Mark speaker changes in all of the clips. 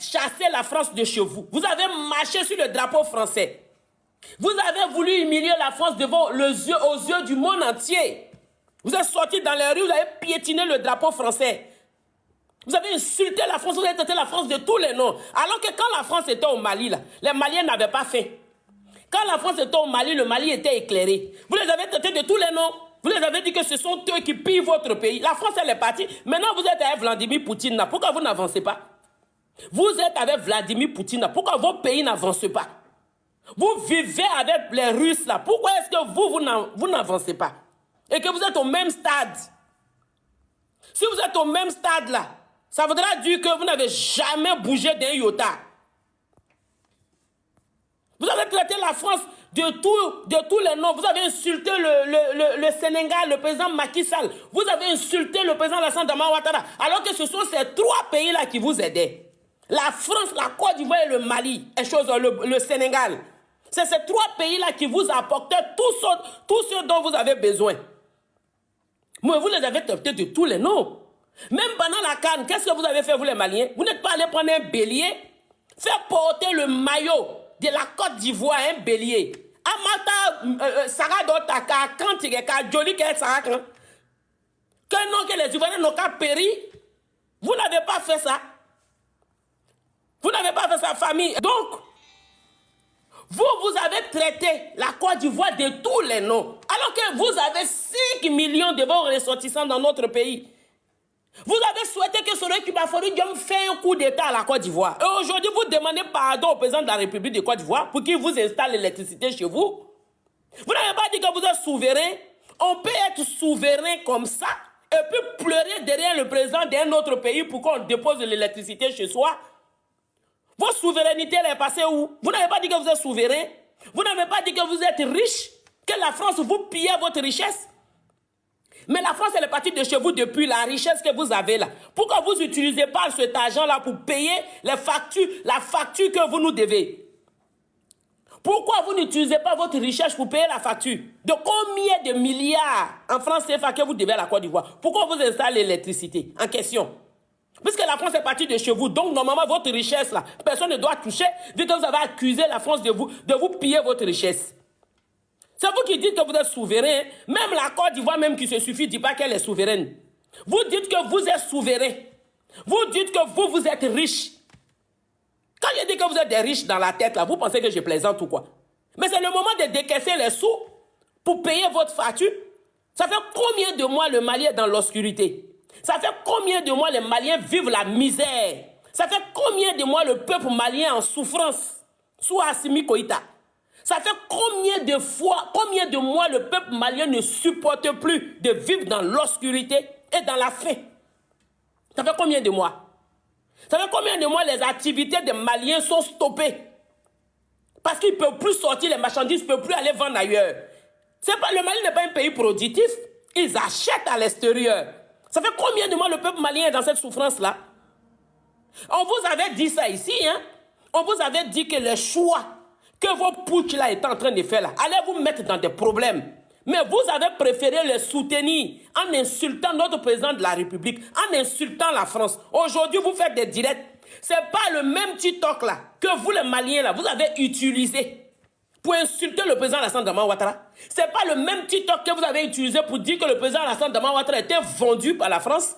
Speaker 1: chassé la France de chez vous. Vous avez marché sur le drapeau français. Vous avez voulu humilier la France devant aux yeux du monde entier. Vous êtes sortis dans les rues, vous avez piétiné le drapeau français. Vous avez insulté la France, vous avez traité la France de tous les noms. Alors que quand la France était au Mali, là, les Maliens n'avaient pas faim. Quand la France était au Mali, le Mali était éclairé. Vous les avez traités de tous les noms. Vous les avez dit que ce sont eux qui pillent votre pays. La France, elle est partie. Maintenant, vous êtes avec Vladimir Poutine. Là. Pourquoi vous n'avancez pas? Vous êtes avec Vladimir Poutine. Là. Pourquoi vos pays n'avancent pas? Vous vivez avec les Russes. Là. Pourquoi est-ce que vous n'avancez pas? Et que vous êtes au même stade. Si vous êtes au même stade, là, ça voudra dire que vous n'avez jamais bougé d'un iota. Vous avez traité la France de tous les noms. Vous avez insulté le Sénégal, le président Macky Sall. Vous avez insulté le président Alassane Dramane Ouattara. Alors que ce sont ces trois pays-là qui vous aidaient. La France, la Côte d'Ivoire et le Mali, le Sénégal. C'est ces trois pays-là qui vous apportaient tout ce dont vous avez besoin. Mais vous les avez traités de tous les noms. Même pendant la CAN, qu'est-ce que vous avez fait, vous les Maliens? Vous n'êtes pas allé prendre un bélier, faire porter le maillot de la Côte d'Ivoire, un bélier. Amata, Saradotaka, Kantigeka, Jolika, Sarakan. Que non, que les Ivoiriens n'ont qu'à périr. Vous n'avez pas fait ça. Vous n'avez pas fait ça, famille. Donc, vous avez traité la Côte d'Ivoire de tous les noms. Alors que vous avez 5 millions de vos ressortissants dans notre pays. Vous avez souhaité que Soro Kibafori Diom fait un coup d'État à la Côte d'Ivoire. Et aujourd'hui, vous demandez pardon au président de la République de Côte d'Ivoire pour qu'il vous installe l'électricité chez vous. Vous n'avez pas dit que vous êtes souverain. On peut être souverain comme ça et puis pleurer derrière le président d'un autre pays pour qu'on dépose de l'électricité chez soi. Votre souveraineté elle est passée où? Vous n'avez pas dit que vous êtes souverain. Vous n'avez pas dit que vous êtes riche, que la France vous pillait votre richesse. Mais la France, elle est partie de chez vous depuis la richesse que vous avez là. Pourquoi vous n'utilisez pas cet argent-là pour payer la facture que vous nous devez? Pourquoi vous n'utilisez pas votre richesse pour payer la facture? De combien de milliards en France CFA que vous devez à la Côte d'Ivoire? Pourquoi vous installez l'électricité en question? Puisque la France est partie de chez vous, donc normalement votre richesse là, personne ne doit toucher, vu que vous avez accusé la France de vous piller votre richesse. C'est vous qui dites que vous êtes souverain. Même la Côte d'Ivoire, même qui se suffit, ne dit pas qu'elle est souveraine. Vous dites que vous êtes souverain. Vous dites que vous êtes riche. Quand je dis que vous êtes des riches dans la tête, là, vous pensez que je plaisante ou quoi? Mais c'est le moment de décaisser les sous pour payer votre facture. Ça fait combien de mois le Mali est dans l'obscurité? Ça fait combien de mois les Maliens vivent la misère? Ça fait combien de mois le peuple malien en souffrance sous Assimi Goïta? Ça fait combien de mois le peuple malien ne supporte plus de vivre dans l'obscurité et dans la faim? Ça fait combien de mois? Ça fait combien de mois les activités des Maliens sont stoppées? Parce qu'ils ne peuvent plus sortir les marchandises, ils ne peuvent plus aller vendre ailleurs. Le Mali n'est pas un pays productif. Ils achètent à l'extérieur. Ça fait combien de mois le peuple malien est dans cette souffrance-là? On vous avait dit ça ici, hein? On vous avait dit que les choix que vos putsch là étaient en train de faire là, allez vous mettre dans des problèmes. Mais vous avez préféré les soutenir en insultant notre président de la République, en insultant la France. Aujourd'hui, vous faites des directs. Ce n'est pas le même TikTok là que vous les Maliens là, vous avez utilisé pour insulter le président Alassane Dramane Ouattara. Ce n'est pas le même TikTok que vous avez utilisé pour dire que le président Alassane Dramane Ouattara était vendu par la France.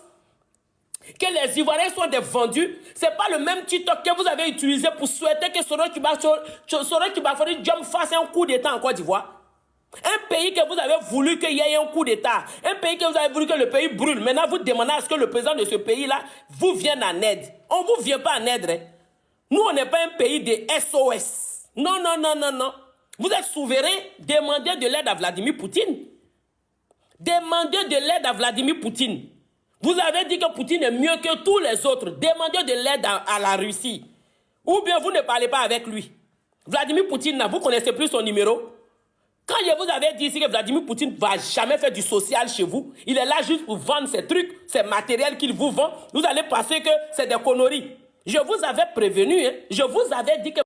Speaker 1: Que les Ivoiriens sont des vendus. Ce n'est pas le même TikTok que vous avez utilisé pour souhaiter que Soro Kibafori Diom fasse un coup d'État en Côte d'Ivoire. Un pays que vous avez voulu qu'il y ait un coup d'État. Un pays que vous avez voulu que le pays brûle. Maintenant, vous demandez à ce que le président de ce pays-là vous vienne en aide. On ne vous vient pas en aide. Hein. Nous, on n'est pas un pays de SOS. Non, non, non, non, non. Vous êtes souverain. Demandez de l'aide à Vladimir Poutine. Demandez de l'aide à Vladimir Poutine. Vous avez dit que Poutine est mieux que tous les autres. Demandez de l'aide à la Russie. Ou bien vous ne parlez pas avec lui. Vladimir Poutine, vous ne connaissez plus son numéro. Quand je vous avais dit ici que Vladimir Poutine ne va jamais faire du social chez vous, il est là juste pour vendre ses trucs, ses matériels qu'il vous vend, vous allez penser que c'est des conneries. Je vous avais prévenu, hein? Je vous avais dit que